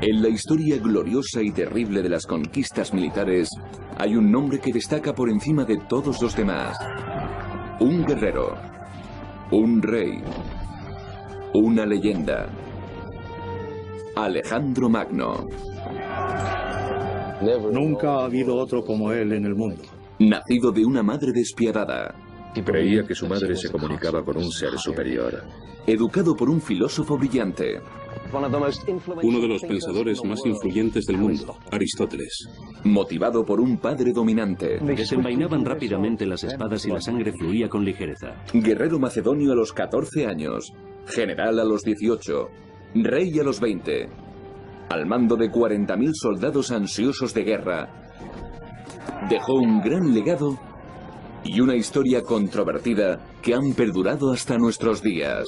En la historia gloriosa y terrible de las conquistas militares, hay un nombre que destaca por encima de todos los demás. Un guerrero, un rey, una leyenda. Alejandro Magno. Nunca ha habido otro como él en el mundo. Nacido de una madre despiadada. Creía que su madre se comunicaba con un ser superior. Educado por un filósofo brillante. Uno de los pensadores más influyentes del mundo, Aristóteles. Motivado por un padre dominante. Desenvainaban rápidamente las espadas y la sangre fluía con ligereza. Guerrero macedonio a los 14 años. General a los 18. Rey a los 20. Al mando de 40.000 soldados ansiosos de guerra. Dejó un gran legado y una historia controvertida que han perdurado hasta nuestros días.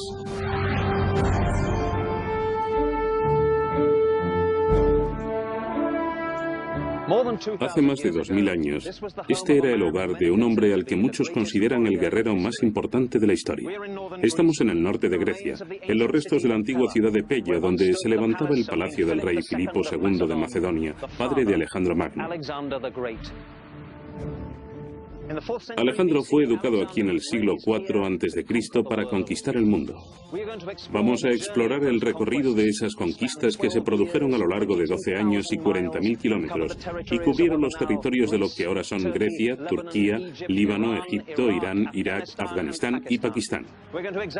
Hace más de 2000 años, este era el hogar de un hombre al que muchos consideran el guerrero más importante de la historia. Estamos en el norte de Grecia, en los restos de la antigua ciudad de Pello, donde se levantaba el palacio del rey Filipo II de Macedonia, padre de Alejandro Magno. Alejandro fue educado aquí en el siglo IV a.C. para conquistar el mundo. Vamos a explorar el recorrido de esas conquistas que se produjeron a lo largo de 12 años y 40.000 kilómetros y cubrieron los territorios de lo que ahora son Grecia, Turquía, Líbano, Egipto, Irán, Irak, Afganistán y Pakistán.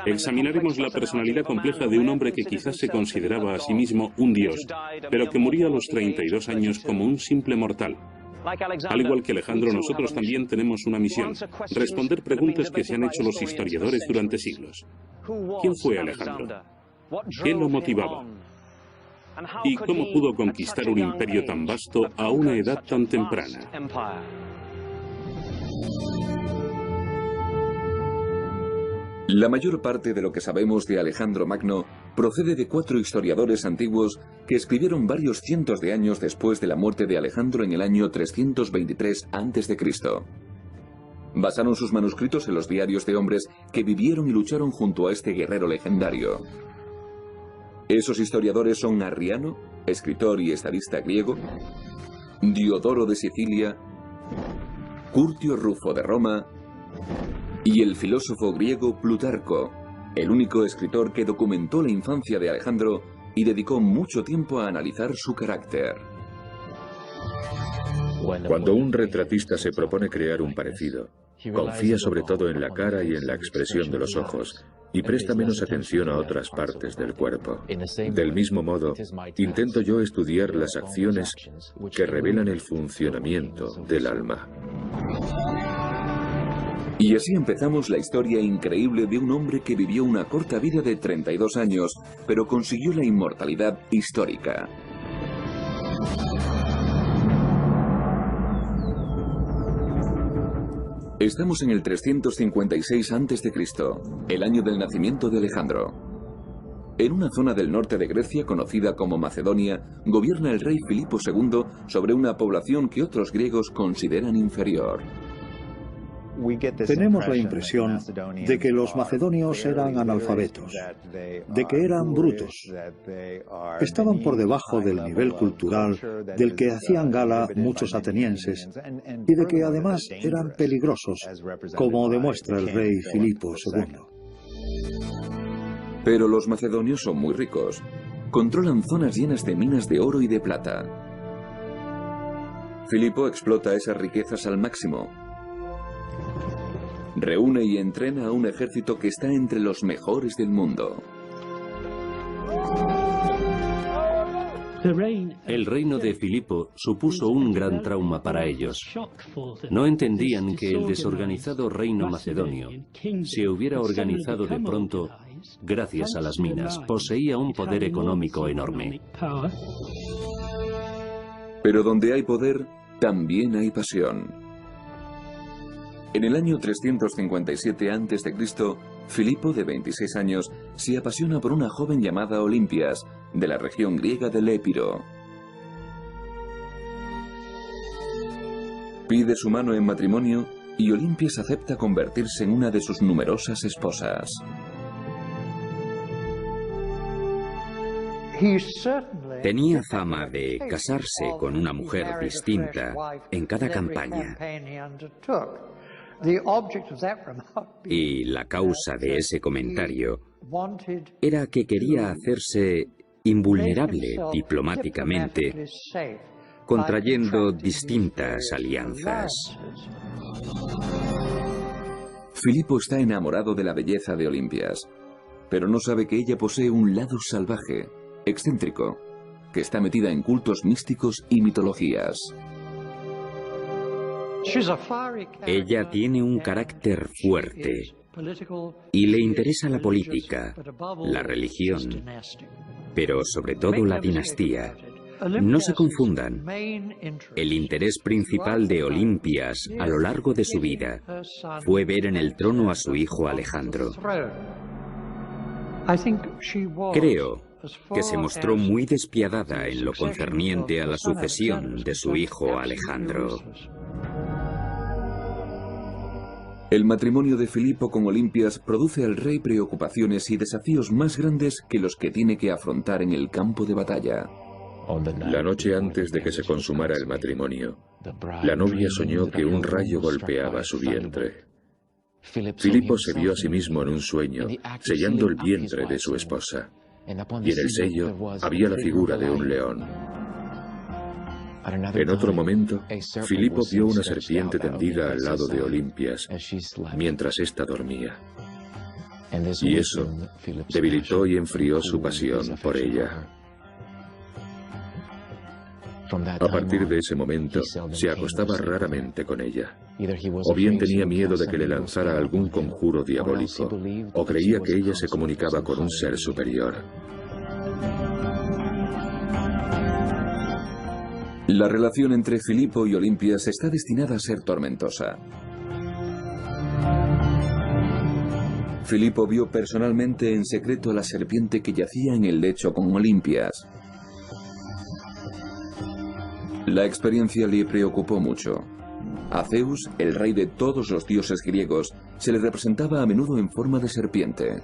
Examinaremos la personalidad compleja de un hombre que quizás se consideraba a sí mismo un dios, pero que murió a los 32 años como un simple mortal. Al igual que Alejandro, nosotros también tenemos una misión: responder preguntas que se han hecho los historiadores durante siglos. ¿Quién fue Alejandro? ¿Qué lo motivaba? ¿Y cómo pudo conquistar un imperio tan vasto a una edad tan temprana? La mayor parte de lo que sabemos de Alejandro Magno procede de 4 historiadores antiguos que escribieron varios cientos de años después de la muerte de Alejandro en el año 323 a.C. Basaron sus manuscritos en los diarios de hombres que vivieron y lucharon junto a este guerrero legendario. Esos historiadores son Arriano, escritor y estadista griego, Diodoro de Sicilia, Curtio Rufo de Roma y el filósofo griego Plutarco, el único escritor que documentó la infancia de Alejandro y dedicó mucho tiempo a analizar su carácter. Cuando un retratista se propone crear un parecido, confía sobre todo en la cara y en la expresión de los ojos, y presta menos atención a otras partes del cuerpo. Del mismo modo, intento yo estudiar las acciones que revelan el funcionamiento del alma. Y así empezamos la historia increíble de un hombre que vivió una corta vida de 32 años, pero consiguió la inmortalidad histórica. Estamos en el 356 a.C., el año del nacimiento de Alejandro. En una zona del norte de Grecia conocida como Macedonia, gobierna el rey Filipo II sobre una población que otros griegos consideran inferior. Tenemos la impresión de que los macedonios eran analfabetos, de que eran brutos, estaban por debajo del nivel cultural del que hacían gala muchos atenienses y de que además eran peligrosos, como demuestra el rey Filipo II. Pero los macedonios son muy ricos. Controlan zonas llenas de minas de oro y de plata. Filipo explota esas riquezas al máximo. Reúne y entrena a un ejército que está entre los mejores del mundo. El reino de Filipo supuso un gran trauma para ellos. No entendían que el desorganizado reino macedonio se hubiera organizado de pronto gracias a las minas. Poseía un poder económico enorme. Pero donde hay poder, también hay pasión. En el año 357 a.C., Filipo, de 26 años, se apasiona por una joven llamada Olimpias, de la región griega del Épiro. Pide su mano en matrimonio y Olimpias acepta convertirse en una de sus numerosas esposas. Tenía fama de casarse con una mujer distinta en cada campaña. Y la causa de ese comentario era que quería hacerse invulnerable diplomáticamente, contrayendo distintas alianzas. Filipo está enamorado de la belleza de Olimpias, pero no sabe que ella posee un lado salvaje, excéntrico, que está metida en cultos místicos y mitologías. Ella tiene un carácter fuerte y le interesa la política, la religión, pero sobre todo la dinastía. No se confundan. El interés principal de Olimpias a lo largo de su vida fue ver en el trono a su hijo Alejandro. Creo que se mostró muy despiadada en lo concerniente a la sucesión de su hijo Alejandro. El matrimonio de Filipo con Olimpias produce al rey preocupaciones y desafíos más grandes que los que tiene que afrontar en el campo de batalla. La noche antes de que se consumara el matrimonio, la novia soñó que un rayo golpeaba su vientre. Filipo se vio a sí mismo en un sueño, sellando el vientre de su esposa, y en el sello había la figura de un león. En otro momento, Filipo vio una serpiente tendida al lado de Olimpias, mientras ésta dormía. Y eso debilitó y enfrió su pasión por ella. A partir de ese momento, se acostaba raramente con ella. O bien tenía miedo de que le lanzara algún conjuro diabólico, o creía que ella se comunicaba con un ser superior. La relación entre Filipo y Olimpias está destinada a ser tormentosa. Filipo vio personalmente en secreto a la serpiente que yacía en el lecho con Olimpias. La experiencia le preocupó mucho. A Zeus, el rey de todos los dioses griegos, se le representaba a menudo en forma de serpiente.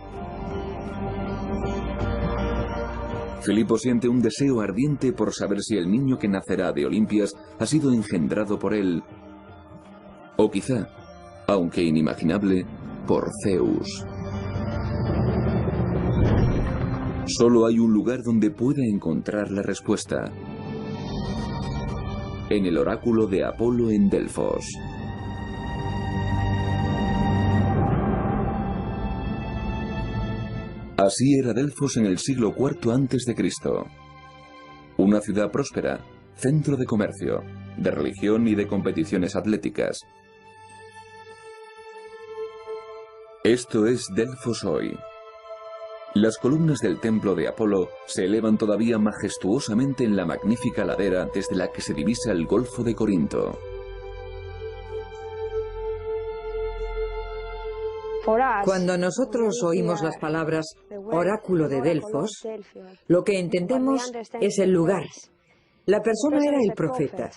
Filipo siente un deseo ardiente por saber si el niño que nacerá de Olimpias ha sido engendrado por él, o quizá, aunque inimaginable, por Zeus. Solo hay un lugar donde pueda encontrar la respuesta: en el oráculo de Apolo en Delfos. Así era Delfos en el siglo IV a.C. Una ciudad próspera, centro de comercio, de religión y de competiciones atléticas. Esto es Delfos hoy. Las columnas del templo de Apolo se elevan todavía majestuosamente en la magnífica ladera desde la que se divisa el Golfo de Corinto. Cuando nosotros oímos las palabras oráculo de Delfos, lo que entendemos es el lugar. La persona era el profeta.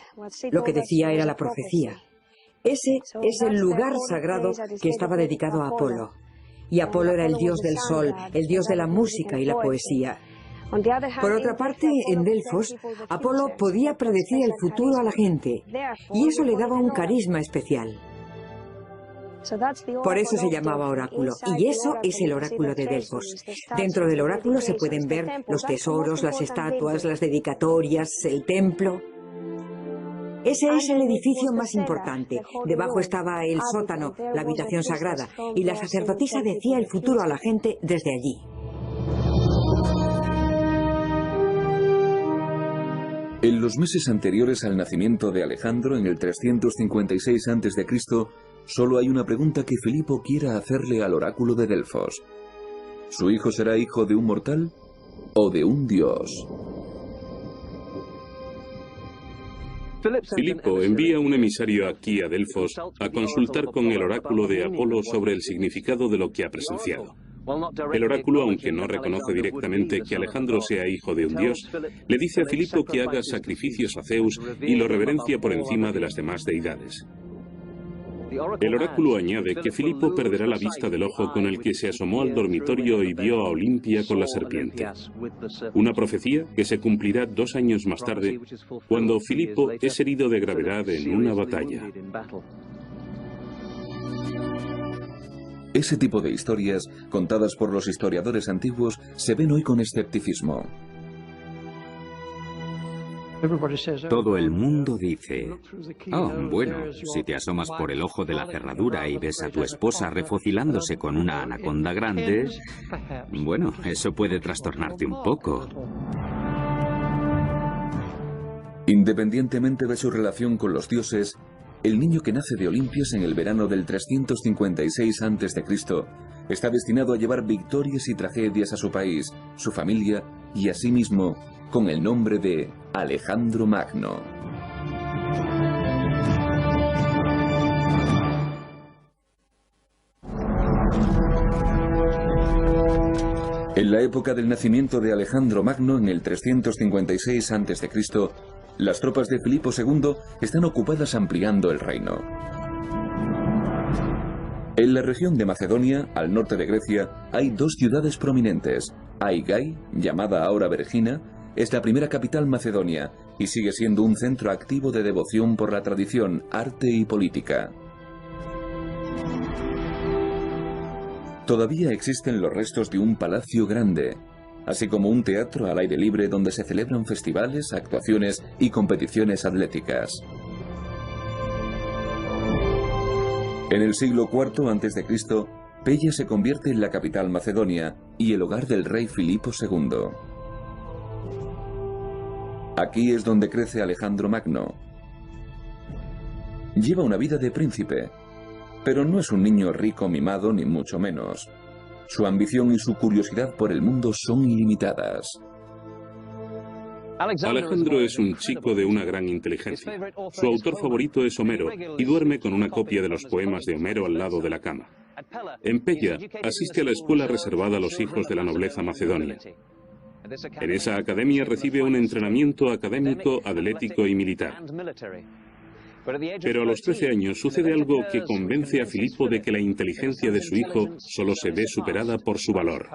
Lo que decía era la profecía. Ese es el lugar sagrado que estaba dedicado a Apolo. Y Apolo era el dios del sol, el dios de la música y la poesía. Por otra parte, en Delfos, Apolo podía predecir el futuro a la gente, y eso le daba un carisma especial. Por eso se llamaba oráculo, y eso es el oráculo de Delfos. Dentro del oráculo se pueden ver los tesoros, las estatuas, las dedicatorias, el templo. Ese es el edificio más importante. Debajo estaba el sótano, la habitación sagrada, y la sacerdotisa decía el futuro a la gente desde allí. En los meses anteriores al nacimiento de Alejandro, en el 356 a.C., solo hay una pregunta que Filipo quiera hacerle al oráculo de Delfos. ¿Su hijo será hijo de un mortal o de un dios? Filipo envía un emisario aquí a Delfos a consultar con el oráculo de Apolo sobre el significado de lo que ha presenciado. El oráculo, aunque no reconoce directamente que Alejandro sea hijo de un dios, le dice a Filipo que haga sacrificios a Zeus y lo reverencia por encima de las demás deidades. El oráculo añade que Filipo perderá la vista del ojo con el que se asomó al dormitorio y vio a Olimpia con la serpiente. Una profecía que se cumplirá 2 años más tarde, cuando Filipo es herido de gravedad en una batalla. Ese tipo de historias, contadas por los historiadores antiguos, se ven hoy con escepticismo. Todo el mundo dice, oh, bueno, si te asomas por el ojo de la cerradura y ves a tu esposa refocilándose con una anaconda grande, bueno, eso puede trastornarte un poco. Independientemente de su relación con los dioses, el niño que nace de Olimpias en el verano del 356 a.C. está destinado a llevar victorias y tragedias a su país, su familia y a sí mismo, con el nombre de Alejandro Magno. En la época del nacimiento de Alejandro Magno, en el 356 a.C., las tropas de Filipo II están ocupadas ampliando el reino. En la región de Macedonia, al norte de Grecia, hay 2 ciudades prominentes. Aigai, llamada ahora Vergina, es la primera capital macedonia y sigue siendo un centro activo de devoción por la tradición, arte y política. Todavía existen los restos de un palacio grande, así como un teatro al aire libre donde se celebran festivales, actuaciones y competiciones atléticas. En el siglo IV a.C., Pella se convierte en la capital macedonia y el hogar del rey Filipo II. Aquí es donde crece Alejandro Magno. Lleva una vida de príncipe, pero no es un niño rico mimado ni mucho menos. Su ambición y su curiosidad por el mundo son ilimitadas. Alejandro es un chico de una gran inteligencia. Su autor favorito es Homero y duerme con una copia de los poemas de Homero al lado de la cama. En Pella asiste a la escuela reservada a los hijos de la nobleza macedonia. En esa academia recibe un entrenamiento académico, atlético y militar. Pero a los 13 años sucede algo que convence a Filipo de que la inteligencia de su hijo solo se ve superada por su valor.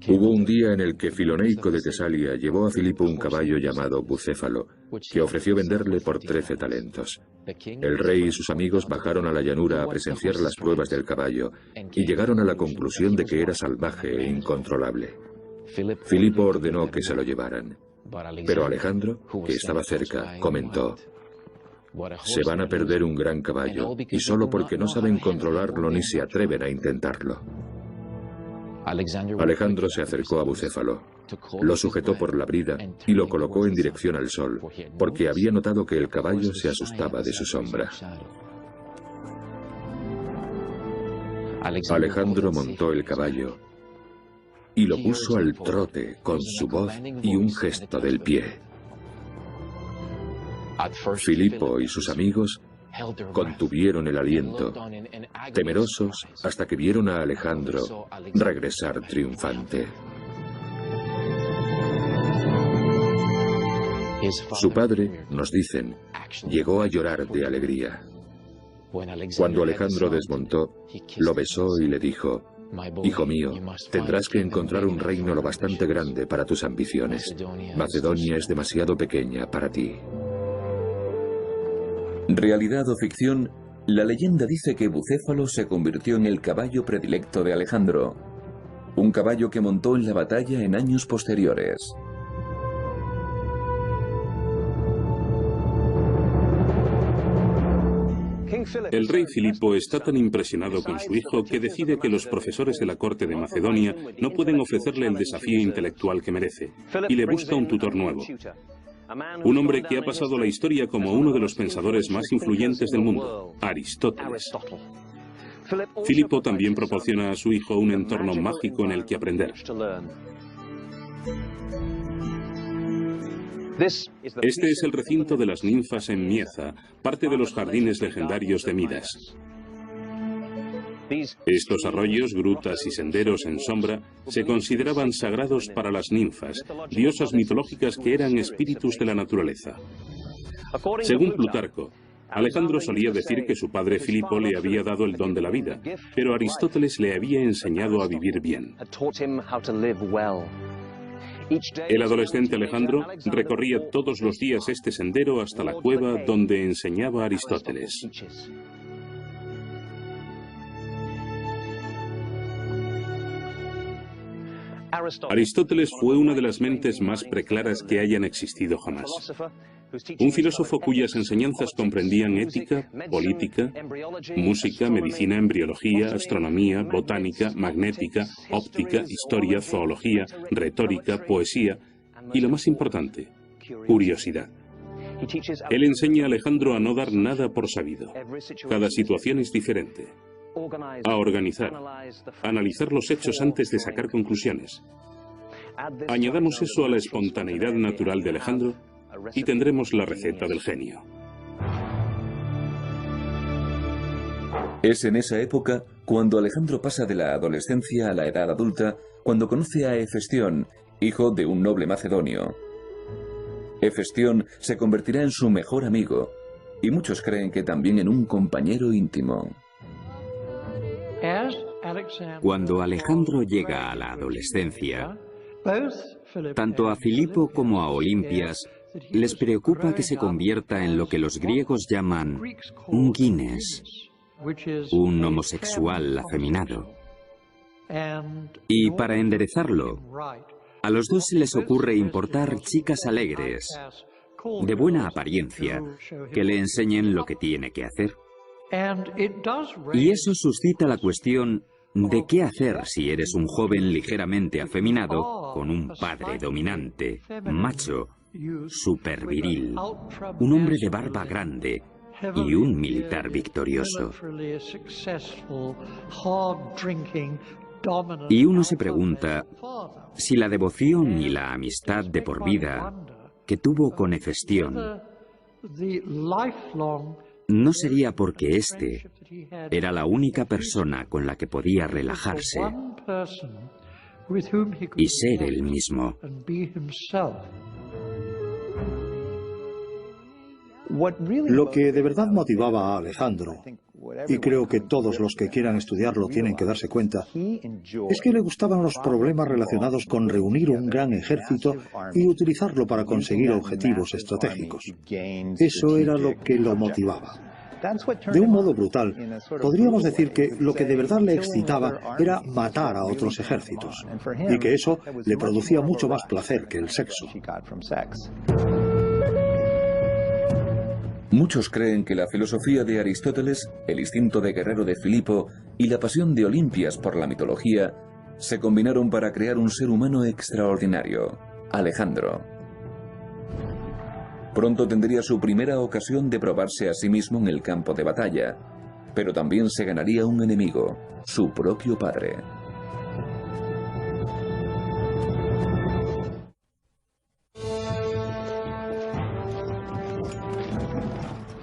Hubo un día en el que Filoneico de Tesalia llevó a Filipo un caballo llamado Bucéfalo, que ofreció venderle por 13 talentos. El rey y sus amigos bajaron a la llanura a presenciar las pruebas del caballo y llegaron a la conclusión de que era salvaje e incontrolable. Filipo ordenó que se lo llevaran. Pero Alejandro, que estaba cerca, comentó: se van a perder un gran caballo, y solo porque no saben controlarlo ni se atreven a intentarlo. Alejandro se acercó a Bucéfalo, lo sujetó por la brida y lo colocó en dirección al sol, porque había notado que el caballo se asustaba de su sombra. Alejandro montó el caballo y lo puso al trote con su voz y un gesto del pie. Filipo y sus amigos contuvieron el aliento, temerosos hasta que vieron a Alejandro regresar triunfante. Su padre, nos dicen, llegó a llorar de alegría. Cuando Alejandro desmontó, lo besó y le dijo: hijo mío, tendrás que encontrar un reino lo bastante grande para tus ambiciones. Macedonia es demasiado pequeña para ti. Realidad o ficción, la leyenda dice que Bucéfalo se convirtió en el caballo predilecto de Alejandro, un caballo que montó en la batalla en años posteriores. El rey Filipo está tan impresionado con su hijo que decide que los profesores de la corte de Macedonia no pueden ofrecerle el desafío intelectual que merece, y le busca un tutor nuevo. Un hombre que ha pasado la historia como uno de los pensadores más influyentes del mundo, Aristóteles. Filipo también proporciona a su hijo un entorno mágico en el que aprender. Este es el recinto de las ninfas en Mieza, parte de los jardines legendarios de Midas. Estos arroyos, grutas y senderos en sombra se consideraban sagrados para las ninfas, diosas mitológicas que eran espíritus de la naturaleza. Según Plutarco, Alejandro solía decir que su padre Filipo le había dado el don de la vida, pero Aristóteles le había enseñado a vivir bien. El adolescente Alejandro recorría todos los días este sendero hasta la cueva donde enseñaba Aristóteles. Aristóteles fue una de las mentes más preclaras que hayan existido jamás. Un filósofo cuyas enseñanzas comprendían ética, política, música, medicina, embriología, astronomía, botánica, magnética, óptica, historia, zoología, retórica, poesía y, lo más importante, curiosidad. Él enseña a Alejandro a no dar nada por sabido. Cada situación es diferente. A organizar, a analizar los hechos antes de sacar conclusiones. Añadamos eso a la espontaneidad natural de Alejandro y tendremos la receta del genio. Es en esa época cuando Alejandro pasa de la adolescencia a la edad adulta, cuando conoce a Hefestión, hijo de un noble macedonio. Hefestión se convertirá en su mejor amigo, y muchos creen que también en un compañero íntimo. Cuando Alejandro llega a la adolescencia, tanto a Filipo como a Olimpias les preocupa que se convierta en lo que los griegos llaman un guines, un homosexual afeminado. Y para enderezarlo, a los dos se les ocurre importar chicas alegres, de buena apariencia, que le enseñen lo que tiene que hacer. Y eso suscita la cuestión de qué hacer si eres un joven ligeramente afeminado con un padre dominante, macho, superviril, un hombre de barba grande y un militar victorioso. Y uno se pregunta si la devoción y la amistad de por vida que tuvo con Hefestión no sería porque éste era la única persona con la que podía relajarse y ser él mismo. Lo que de verdad motivaba a Alejandro, y creo que todos los que quieran estudiarlo tienen que darse cuenta, es que le gustaban los problemas relacionados con reunir un gran ejército y utilizarlo para conseguir objetivos estratégicos. Eso era lo que lo motivaba. De un modo brutal, podríamos decir que lo que de verdad le excitaba era matar a otros ejércitos, y que eso le producía mucho más placer que el sexo. Muchos creen que la filosofía de Aristóteles, el instinto de guerrero de Filipo y la pasión de Olimpias por la mitología se combinaron para crear un ser humano extraordinario, Alejandro. Pronto tendría su primera ocasión de probarse a sí mismo en el campo de batalla, pero también se ganaría un enemigo, su propio padre.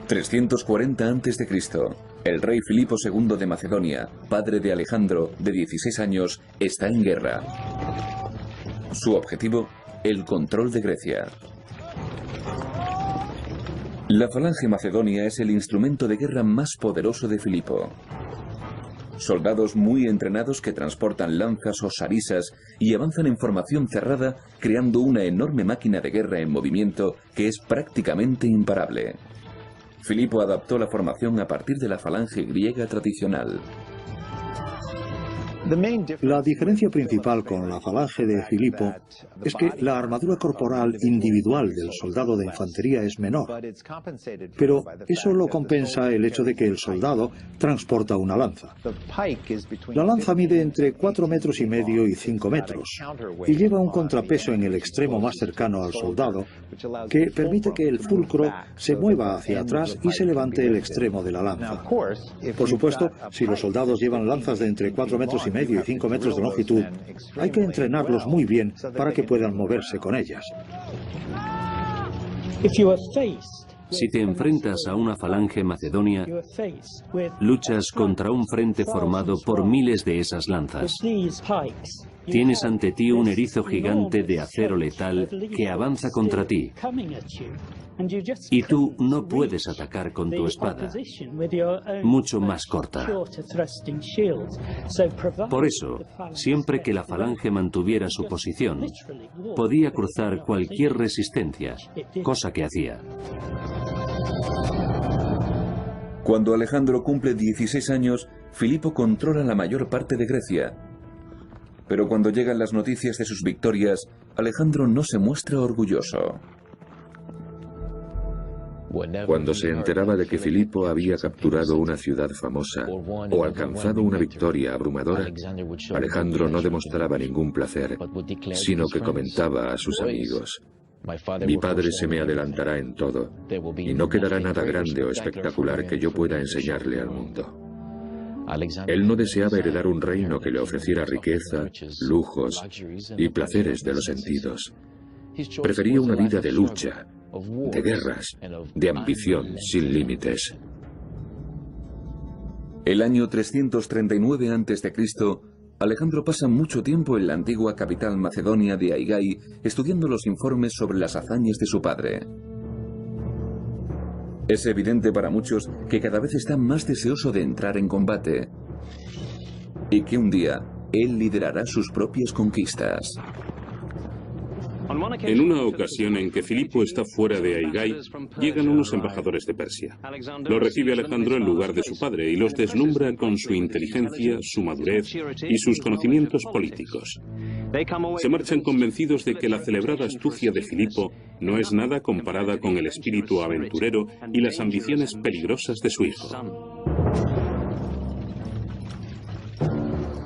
...340 a.C., el rey Filipo II de Macedonia, padre de Alejandro, de 16 años, está en guerra. Su objetivo, el control de Grecia. La falange macedonia es el instrumento de guerra más poderoso de Filipo. Soldados muy entrenados que transportan lanzas o sarisas y avanzan en formación cerrada, creando una enorme máquina de guerra en movimiento que es prácticamente imparable. Filipo adaptó la formación a partir de la falange griega tradicional. La diferencia principal con la falange de Filipo es que la armadura corporal individual del soldado de infantería es menor, pero eso lo compensa el hecho de que el soldado transporta una lanza. La lanza mide entre 4,5 metros y 5 metros y lleva un contrapeso en el extremo más cercano al soldado que permite que el fulcro se mueva hacia atrás y se levante el extremo de la lanza. Por supuesto, si los soldados llevan lanzas de entre 4,5 metros y 5 metros de longitud, hay que entrenarlos muy bien para que puedan moverse con ellas. Si te enfrentas a una falange macedonia, luchas contra un frente formado por miles de esas lanzas. Tienes ante ti un erizo gigante de acero letal que avanza contra ti. Y tú no puedes atacar con tu espada, mucho más corta. Por eso, siempre que la falange mantuviera su posición, podía cruzar cualquier resistencia, cosa que hacía. Cuando Alejandro cumple 16 años, Filipo controla la mayor parte de Grecia. Pero cuando llegan las noticias de sus victorias, Alejandro no se muestra orgulloso. Cuando se enteraba de que Filipo había capturado una ciudad famosa o alcanzado una victoria abrumadora, Alejandro no demostraba ningún placer, sino que comentaba a sus amigos: mi padre se me adelantará en todo, y no quedará nada grande o espectacular que yo pueda enseñarle al mundo. Él no deseaba heredar un reino que le ofreciera riqueza, lujos y placeres de los sentidos. Prefería una vida de lucha, de guerras, de ambición sin límites. El año 339 a.C., Alejandro pasa mucho tiempo en la antigua capital macedonia de Aigai estudiando los informes sobre las hazañas de su padre. Es evidente para muchos que cada vez está más deseoso de entrar en combate y que un día él liderará sus propias conquistas. En una ocasión en que Filipo está fuera de Aigai, llegan unos embajadores de Persia. Lo recibe Alejandro en lugar de su padre y los deslumbra con su inteligencia, su madurez y sus conocimientos políticos. Se marchan convencidos de que la celebrada astucia de Filipo no es nada comparada con el espíritu aventurero y las ambiciones peligrosas de su hijo.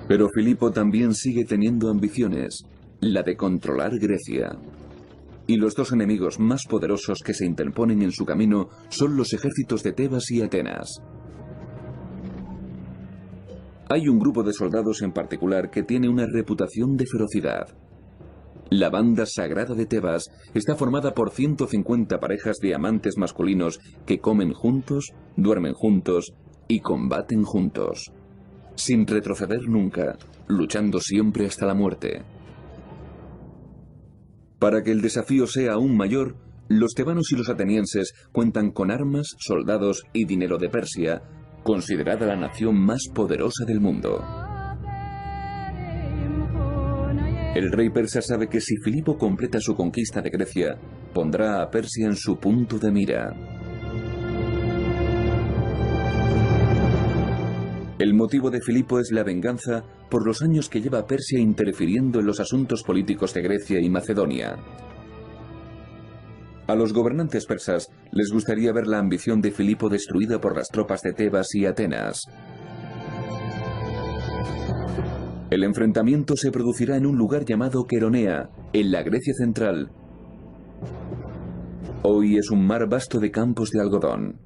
Pero Filipo también sigue teniendo ambiciones, la de controlar Grecia. Y los dos enemigos más poderosos que se interponen en su camino son los ejércitos de Tebas y Atenas. Hay un grupo de soldados en particular que tiene una reputación de ferocidad. La banda sagrada de Tebas está formada por 150 parejas de amantes masculinos que comen juntos, duermen juntos y combaten juntos, sin retroceder nunca, luchando siempre hasta la muerte. Para que el desafío sea aún mayor, los tebanos y los atenienses cuentan con armas, soldados y dinero de Persia, considerada la nación más poderosa del mundo. El rey persa sabe que si Filipo completa su conquista de Grecia, pondrá a Persia en su punto de mira. El motivo de Filipo es la venganza por los años que lleva Persia interfiriendo en los asuntos políticos de Grecia y Macedonia. A los gobernantes persas les gustaría ver la ambición de Filipo destruida por las tropas de Tebas y Atenas. El enfrentamiento se producirá en un lugar llamado Queronea, en la Grecia central. Hoy es un mar vasto de campos de algodón.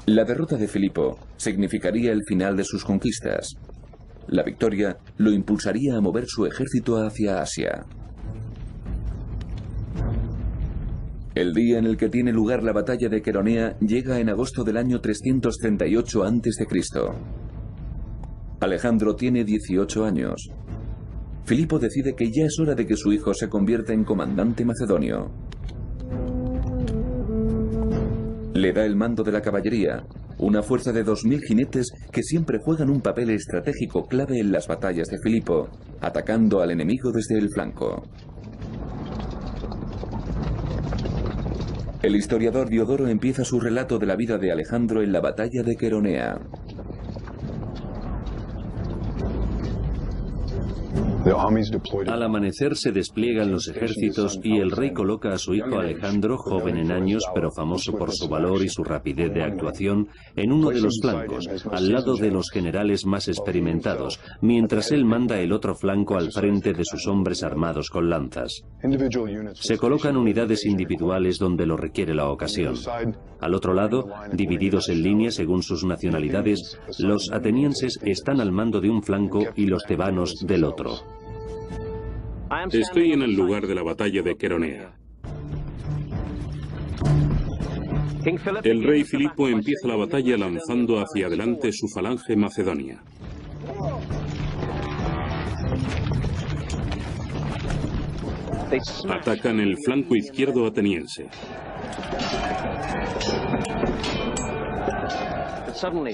La derrota de Filipo significaría el final de sus conquistas. La victoria lo impulsaría a mover su ejército hacia Asia. El día en el que tiene lugar la batalla de Queronea llega en agosto del año 338 a.C. Alejandro tiene 18 años. Filipo decide que ya es hora de que su hijo se convierta en comandante macedonio. Le da el mando de la caballería, una fuerza de 2000 jinetes que siempre juegan un papel estratégico clave en las batallas de Filipo, atacando al enemigo desde el flanco. El historiador Diodoro empieza su relato de la vida de Alejandro en la batalla de Queronea. Al amanecer se despliegan los ejércitos y el rey coloca a su hijo Alejandro, joven en años pero famoso por su valor y su rapidez de actuación, en uno de los flancos, al lado de los generales más experimentados, mientras él manda el otro flanco al frente de sus hombres armados con lanzas. Se colocan unidades individuales donde lo requiere la ocasión. Al otro lado, divididos en línea según sus nacionalidades, los atenienses están al mando de un flanco y los tebanos del otro. Estoy en el lugar de la batalla de Queronea. El rey Filipo empieza la batalla lanzando hacia adelante su falange macedonia. Atacan el flanco izquierdo ateniense.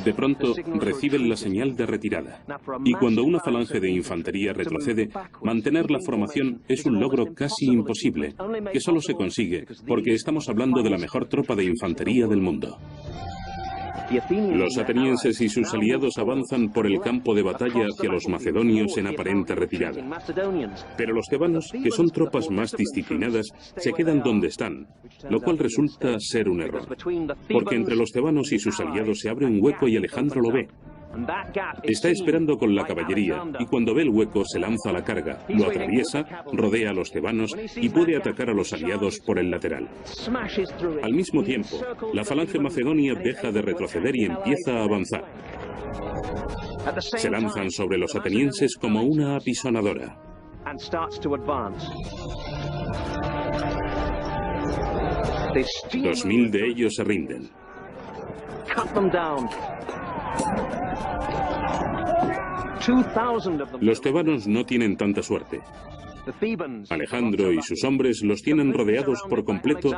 De pronto reciben la señal de retirada. Y cuando una falange de infantería retrocede, mantener la formación es un logro casi imposible, que solo se consigue porque estamos hablando de la mejor tropa de infantería del mundo. Los atenienses y sus aliados avanzan por el campo de batalla hacia los macedonios en aparente retirada. Pero los tebanos, que son tropas más disciplinadas, se quedan donde están, lo cual resulta ser un error. Porque entre los tebanos y sus aliados se abre un hueco y Alejandro lo ve. Está esperando con la caballería y cuando ve el hueco se lanza a la carga, lo atraviesa, rodea a los tebanos y puede atacar a los aliados por el lateral. Al mismo tiempo, la falange macedonia deja de retroceder y empieza a avanzar. Se lanzan sobre los atenienses como una apisonadora. 2000 de ellos se rinden. Los tebanos no tienen tanta suerte. Alejandro y sus hombres los tienen rodeados por completo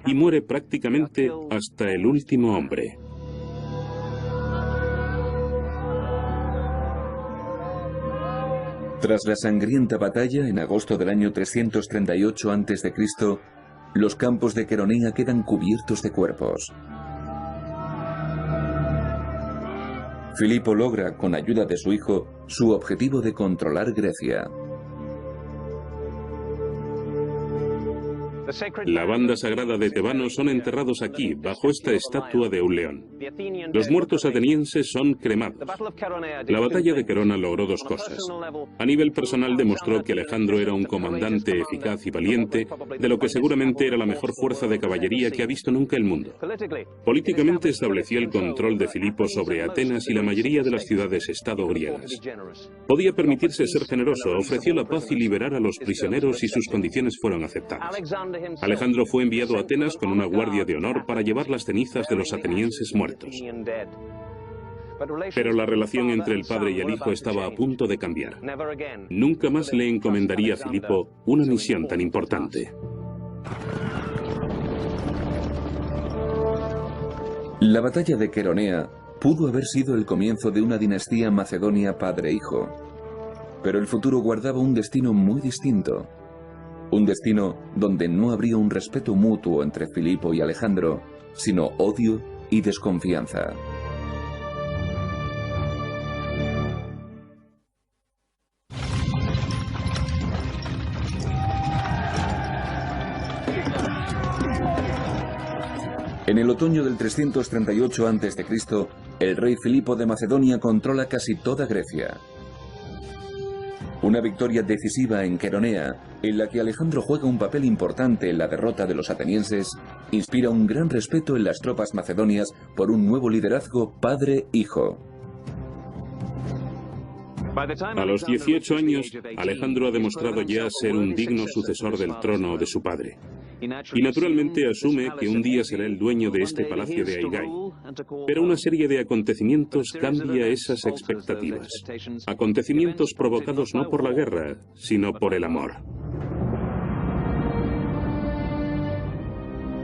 y muere prácticamente hasta el último hombre. Tras la sangrienta batalla, en agosto del año 338 a.C., los campos de Queronea quedan cubiertos de cuerpos. Filipo logra, con ayuda de su hijo, su objetivo de controlar Grecia. La banda sagrada de tebanos son enterrados aquí, bajo esta estatua de un león. Los muertos atenienses son cremados. La batalla de Querona logró dos cosas. A nivel personal demostró que Alejandro era un comandante eficaz y valiente, de lo que seguramente era la mejor fuerza de caballería que ha visto nunca el mundo. Políticamente estableció el control de Filipo sobre Atenas y la mayoría de las ciudades-estado griegas. Podía permitirse ser generoso, ofreció la paz y liberar a los prisioneros y sus condiciones fueron aceptadas. Alejandro fue enviado a Atenas con una guardia de honor para llevar las cenizas de los atenienses muertos. Pero la relación entre el padre y el hijo estaba a punto de cambiar. Nunca más le encomendaría a Filipo una misión tan importante. La batalla de Queronea pudo haber sido el comienzo de una dinastía macedonia padre-hijo, pero el futuro guardaba un destino muy distinto. Un destino donde no habría un respeto mutuo entre Filipo y Alejandro, sino odio y desconfianza. En el otoño del 338 a.C., el rey Filipo de Macedonia controla casi toda Grecia. Una victoria decisiva en Queronea, en la que Alejandro juega un papel importante en la derrota de los atenienses, inspira un gran respeto en las tropas macedonias por un nuevo liderazgo padre-hijo. A los 18 años, Alejandro ha demostrado ya ser un digno sucesor del trono de su padre. Y naturalmente asume que un día será el dueño de este palacio de Aigai. Pero una serie de acontecimientos cambia esas expectativas. Acontecimientos provocados no por la guerra, sino por el amor.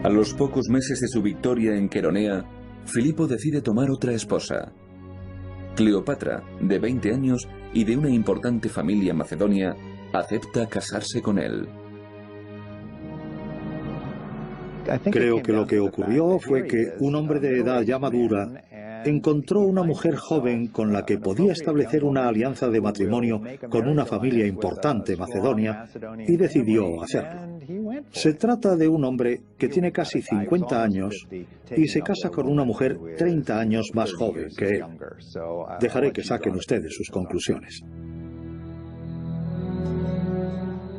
A los pocos meses de su victoria en Queronea, Filipo decide tomar otra esposa. Cleopatra, de 20 años y de una importante familia macedonia, acepta casarse con él. Creo que lo que ocurrió fue que un hombre de edad ya madura encontró una mujer joven con la que podía establecer una alianza de matrimonio con una familia importante macedonia y decidió hacerlo. Se trata de un hombre que tiene casi 50 años y se casa con una mujer 30 años más joven que él. Dejaré que saquen ustedes sus conclusiones.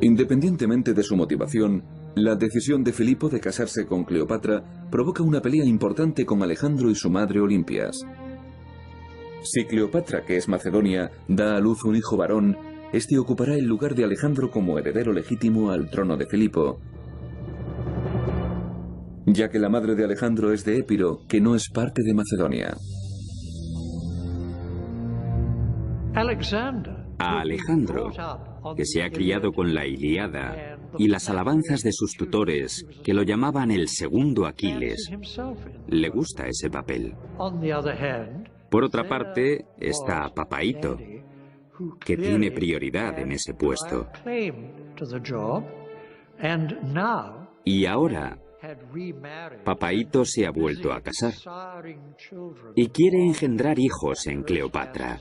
Independientemente de su motivación, la decisión de Filipo de casarse con Cleopatra provoca una pelea importante con Alejandro y su madre Olimpias. Si Cleopatra, que es macedonia, da a luz un hijo varón, este ocupará el lugar de Alejandro como heredero legítimo al trono de Filipo, ya que la madre de Alejandro es de Épiro, que no es parte de Macedonia. A Alejandro, que se ha criado con la Ilíada y las alabanzas de sus tutores, que lo llamaban el segundo Aquiles, le gusta ese papel. Por otra parte, está Papaíto, que tiene prioridad en ese puesto. Y ahora, Papaíto se ha vuelto a casar y quiere engendrar hijos en Cleopatra.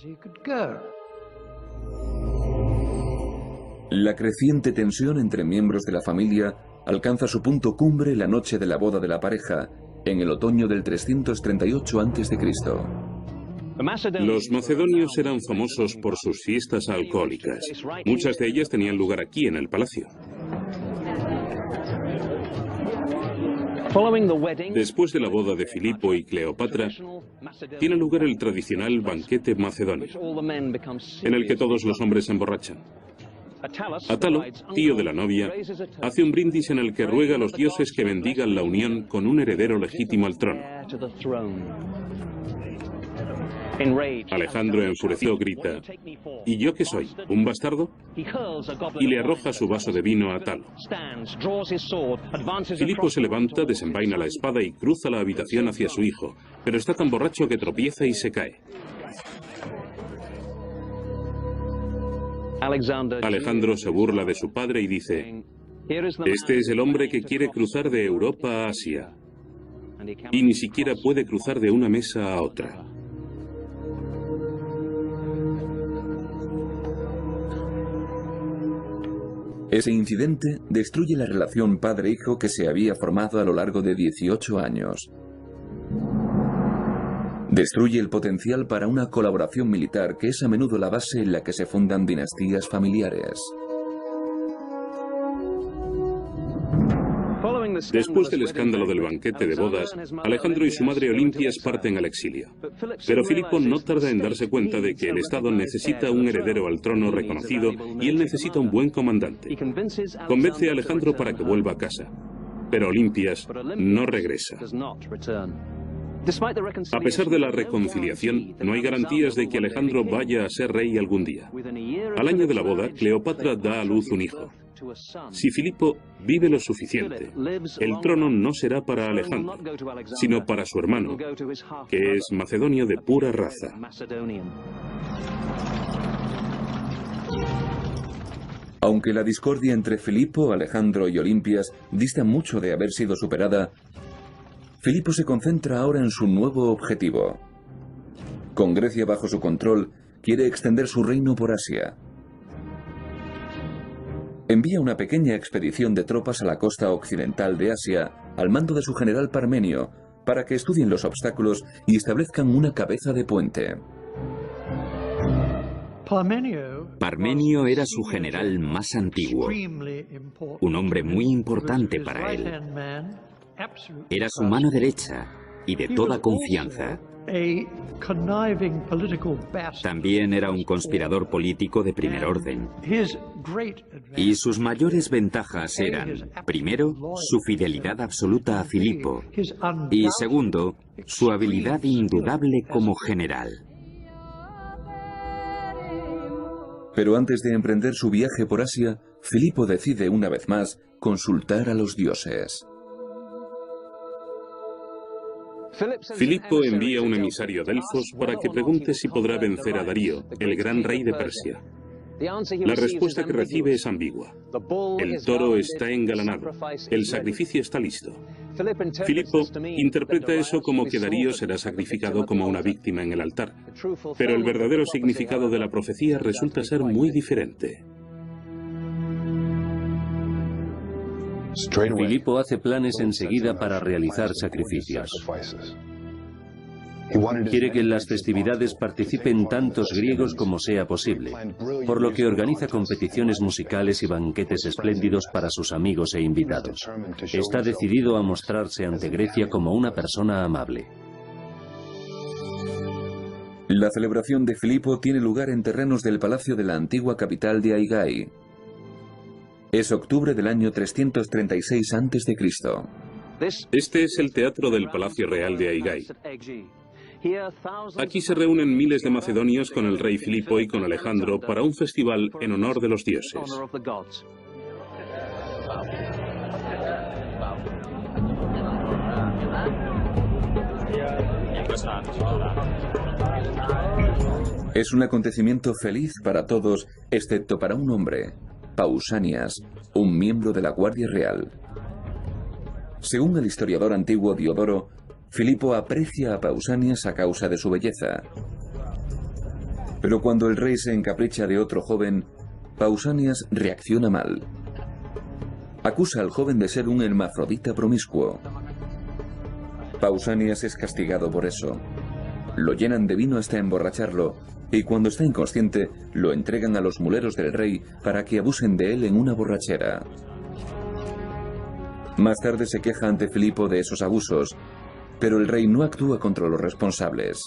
La creciente tensión entre miembros de la familia alcanza su punto cumbre la noche de la boda de la pareja, en el otoño del 338 a.C. Los macedonios eran famosos por sus fiestas alcohólicas. Muchas de ellas tenían lugar aquí, en el palacio. Después de la boda de Filipo y Cleopatra, tiene lugar el tradicional banquete macedonio, en el que todos los hombres se emborrachan. Atalo, tío de la novia, hace un brindis en el que ruega a los dioses que bendigan la unión con un heredero legítimo al trono. Alejandro, enfurecido, grita: ¿Y yo qué soy, un bastardo? Y le arroja su vaso de vino a Atalo. Filipo se levanta, desenvaina la espada y cruza la habitación hacia su hijo, pero está tan borracho que tropieza y se cae. Alejandro se burla de su padre y dice: este es el hombre que quiere cruzar de Europa a Asia, y ni siquiera puede cruzar de una mesa a otra. Ese incidente destruye la relación padre-hijo que se había formado a lo largo de 18 años. Destruye el potencial para una colaboración militar que es a menudo la base en la que se fundan dinastías familiares. Después del escándalo del banquete de bodas, Alejandro y su madre Olimpias parten al exilio. Pero Filipo no tarda en darse cuenta de que el Estado necesita un heredero al trono reconocido y él necesita un buen comandante. Convence a Alejandro para que vuelva a casa, pero Olimpias no regresa. A pesar de la reconciliación, no hay garantías de que Alejandro vaya a ser rey algún día. Al año de la boda, Cleopatra da a luz un hijo. Si Filipo vive lo suficiente, el trono no será para Alejandro, sino para su hermano, que es macedonio de pura raza. Aunque la discordia entre Filipo, Alejandro y Olimpias dista mucho de haber sido superada, Filipo se concentra ahora en su nuevo objetivo. Con Grecia bajo su control, quiere extender su reino por Asia. Envía una pequeña expedición de tropas a la costa occidental de Asia, al mando de su general Parmenio, para que estudien los obstáculos y establezcan una cabeza de puente. Parmenio era su general más antiguo, un hombre muy importante para él. Era su mano derecha y de toda confianza. También era un conspirador político de primer orden. Y sus mayores ventajas eran, primero, su fidelidad absoluta a Filipo, y segundo, su habilidad indudable como general. Pero antes de emprender su viaje por Asia, Filipo decide una vez más consultar a los dioses. Filipo envía un emisario a Delfos para que pregunte si podrá vencer a Darío, el gran rey de Persia. La respuesta que recibe es ambigua. El toro está engalanado, el sacrificio está listo. Filipo interpreta eso como que Darío será sacrificado como una víctima en el altar, pero el verdadero significado de la profecía resulta ser muy diferente. Filipo hace planes enseguida para realizar sacrificios. Quiere que en las festividades participen tantos griegos como sea posible, por lo que organiza competiciones musicales y banquetes espléndidos para sus amigos e invitados. Está decidido a mostrarse ante Grecia como una persona amable. La celebración de Filipo tiene lugar en terrenos del palacio de la antigua capital de Aigai. Es octubre del año 336 a.C. Este es el teatro del Palacio Real de Aigai. Aquí se reúnen miles de macedonios con el rey Filipo y con Alejandro para un festival en honor de los dioses. Es un acontecimiento feliz para todos, excepto para un hombre, Pausanias, un miembro de la Guardia Real. Según el historiador antiguo Diodoro, Filipo aprecia a Pausanias a causa de su belleza. Pero cuando el rey se encapricha de otro joven, Pausanias reacciona mal. Acusa al joven de ser un hermafrodita promiscuo. Pausanias es castigado por eso. Lo llenan de vino hasta emborracharlo, y cuando está inconsciente, lo entregan a los muleros del rey para que abusen de él en una borrachera. Más tarde se queja ante Filipo de esos abusos, pero el rey no actúa contra los responsables.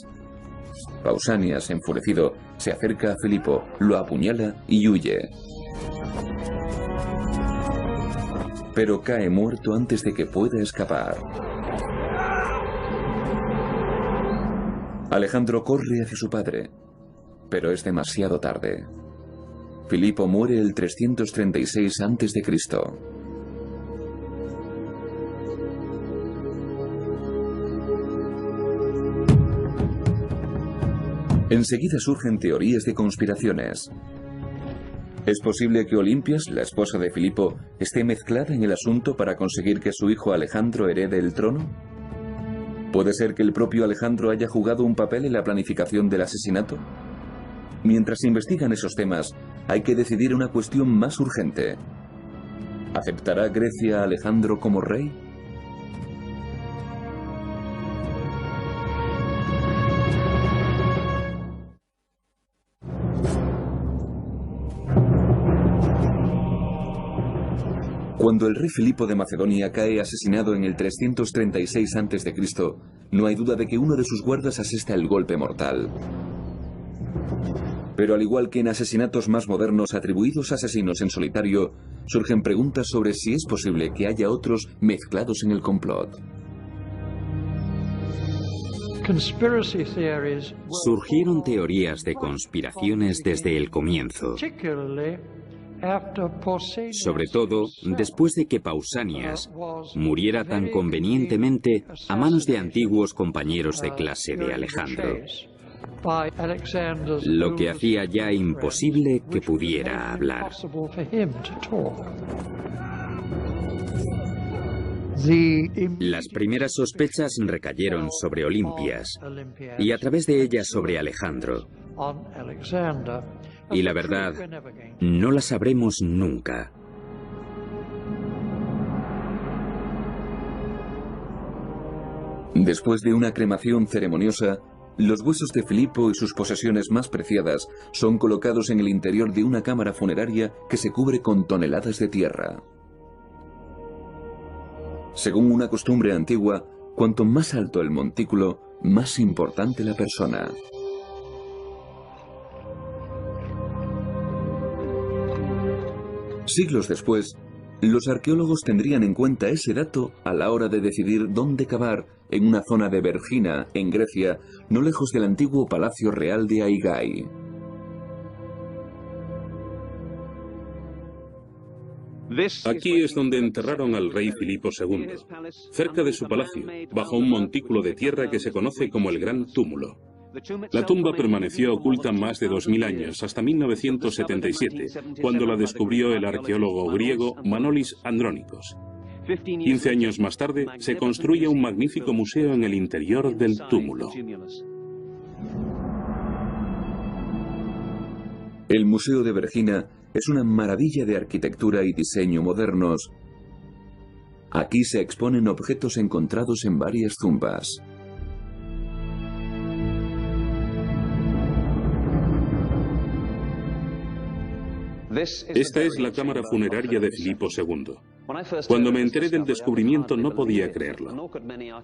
Pausanias, enfurecido, se acerca a Filipo, lo apuñala y huye. Pero cae muerto antes de que pueda escapar. Alejandro corre hacia su padre, pero es demasiado tarde. Filipo muere el 336 a.C. Enseguida surgen teorías de conspiraciones. ¿Es posible que Olimpias, la esposa de Filipo, esté mezclada en el asunto para conseguir que su hijo Alejandro herede el trono? ¿Puede ser que el propio Alejandro haya jugado un papel en la planificación del asesinato? Mientras investigan esos temas, hay que decidir una cuestión más urgente. ¿Aceptará Grecia a Alejandro como rey? Cuando el rey Filipo de Macedonia cae asesinado en el 336 a.C., no hay duda de que uno de sus guardas asesta el golpe mortal. Pero al igual que en asesinatos más modernos atribuidos a asesinos en solitario, surgen preguntas sobre si es posible que haya otros mezclados en el complot. Surgieron teorías de conspiraciones desde el comienzo. Sobre todo, después de que Pausanias muriera tan convenientemente a manos de antiguos compañeros de clase de Alejandro, lo que hacía ya imposible que pudiera hablar. Las primeras sospechas recayeron sobre Olimpias y a través de ella sobre Alejandro. Y la verdad, no la sabremos nunca. Después de una cremación ceremoniosa, los huesos de Filipo y sus posesiones más preciadas son colocados en el interior de una cámara funeraria que se cubre con toneladas de tierra. Según una costumbre antigua, cuanto más alto el montículo, más importante la persona. Siglos después, los arqueólogos tendrían en cuenta ese dato a la hora de decidir dónde cavar en una zona de Vergina, en Grecia, no lejos del antiguo palacio real de Aigai. Aquí es donde enterraron al rey Filipo II, cerca de su palacio, bajo un montículo de tierra que se conoce como el Gran Túmulo. La tumba permaneció oculta más de 2000 años, hasta 1977, cuando la descubrió el arqueólogo griego Manolis Andrónicos. 15 años más tarde, se construye un magnífico museo en el interior del túmulo. El Museo de Vergina es una maravilla de arquitectura y diseño modernos. Aquí se exponen objetos encontrados en varias tumbas. Esta es la cámara funeraria de Filipo II. Cuando me enteré del descubrimiento no podía creerlo.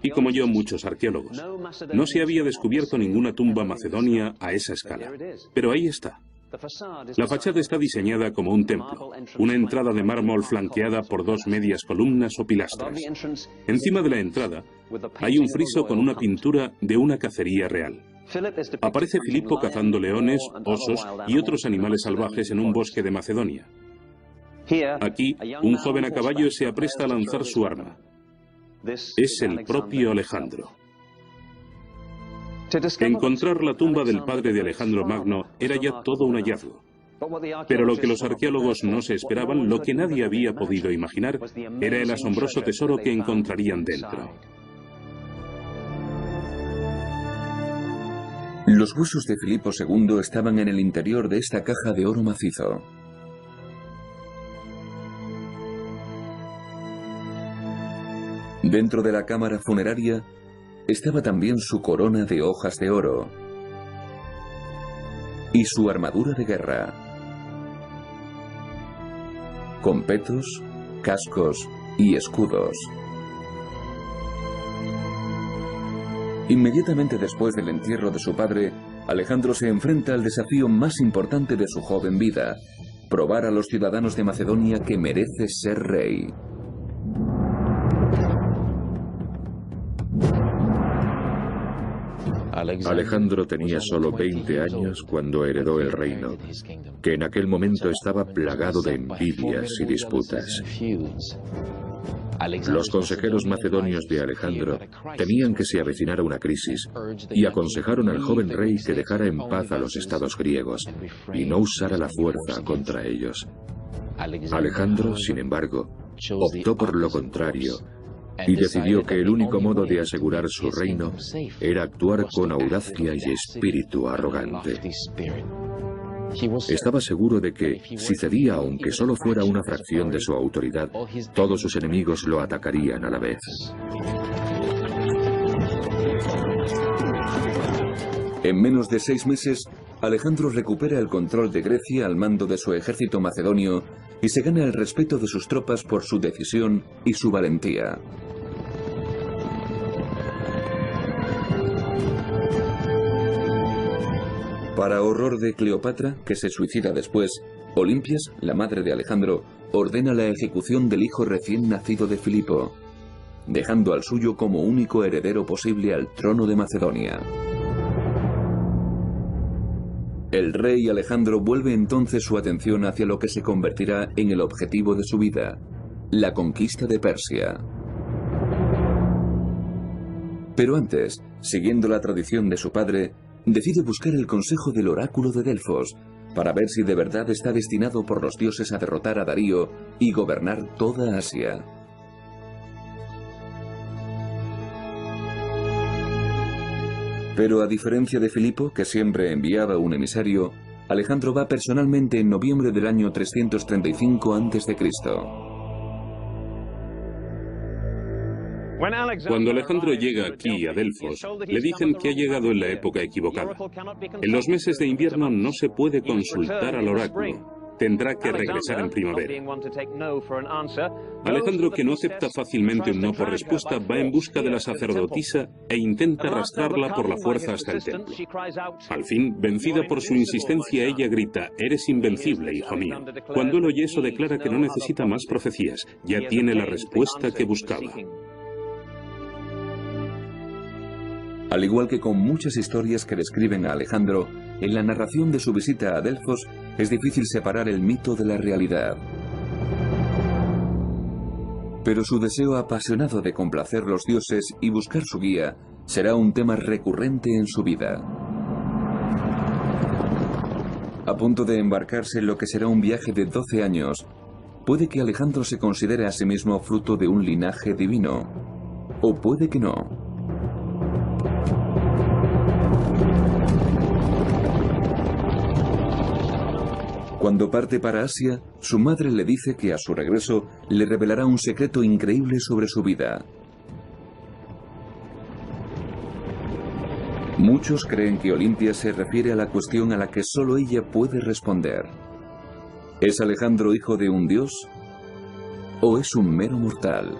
Y como yo, muchos arqueólogos. No se había descubierto ninguna tumba macedonia a esa escala. Pero ahí está. La fachada está diseñada como un templo, una entrada de mármol flanqueada por dos medias columnas o pilastras. Encima de la entrada hay un friso con una pintura de una cacería real. Aparece Filipo cazando leones, osos y otros animales salvajes en un bosque de Macedonia. Aquí, un joven a caballo se apresta a lanzar su arma. Es el propio Alejandro. Encontrar la tumba del padre de Alejandro Magno era ya todo un hallazgo. Pero lo que los arqueólogos no se esperaban, lo que nadie había podido imaginar, era el asombroso tesoro que encontrarían dentro. Los huesos de Filipo II estaban en el interior de esta caja de oro macizo. Dentro de la cámara funeraria estaba también su corona de hojas de oro y su armadura de guerra, con petos, cascos y escudos. Inmediatamente después del entierro de su padre, Alejandro se enfrenta al desafío más importante de su joven vida: probar a los ciudadanos de Macedonia que merece ser rey. Alejandro tenía solo 20 años cuando heredó el reino, que en aquel momento estaba plagado de envidias y disputas. Los consejeros macedonios de Alejandro temían que se avecinara una crisis y aconsejaron al joven rey que dejara en paz a los estados griegos y no usara la fuerza contra ellos. Alejandro, sin embargo, optó por lo contrario y decidió que el único modo de asegurar su reino era actuar con audacia y espíritu arrogante. Estaba seguro de que, si cedía aunque solo fuera una fracción de su autoridad, todos sus enemigos lo atacarían a la vez. En menos de 6 meses, Alejandro recupera el control de Grecia al mando de su ejército macedonio y se gana el respeto de sus tropas por su decisión y su valentía. Para horror de Cleopatra, que se suicida después, Olimpias, la madre de Alejandro, ordena la ejecución del hijo recién nacido de Filipo, dejando al suyo como único heredero posible al trono de Macedonia. El rey Alejandro vuelve entonces su atención hacia lo que se convertirá en el objetivo de su vida: la conquista de Persia. Pero antes, siguiendo la tradición de su padre, decide buscar el consejo del oráculo de Delfos para ver si de verdad está destinado por los dioses a derrotar a Darío y gobernar toda Asia. Pero a diferencia de Filipo, que siempre enviaba un emisario, Alejandro va personalmente en noviembre del año 335 a.C. Cuando Alejandro llega aquí a Delfos, le dicen que ha llegado en la época equivocada. En los meses de invierno no se puede consultar al oráculo. Tendrá que regresar en primavera. Alejandro, que no acepta fácilmente un no por respuesta, va en busca de la sacerdotisa e intenta arrastrarla por la fuerza hasta el templo. Al fin, vencida por su insistencia, ella grita: «Eres invencible, hijo mío». Cuando él oye eso, declara que no necesita más profecías, ya tiene la respuesta que buscaba. Al igual que con muchas historias que describen a Alejandro, en la narración de su visita a Delfos es difícil separar el mito de la realidad. Pero su deseo apasionado de complacer los dioses y buscar su guía será un tema recurrente en su vida. A punto de embarcarse en lo que será un viaje de 12 años, puede que Alejandro se considere a sí mismo fruto de un linaje divino, o puede que no. Cuando parte para Asia, su madre le dice que a su regreso le revelará un secreto increíble sobre su vida. Muchos creen que Olimpia se refiere a la cuestión a la que solo ella puede responder. ¿Es Alejandro hijo de un dios? ¿O es un mero mortal?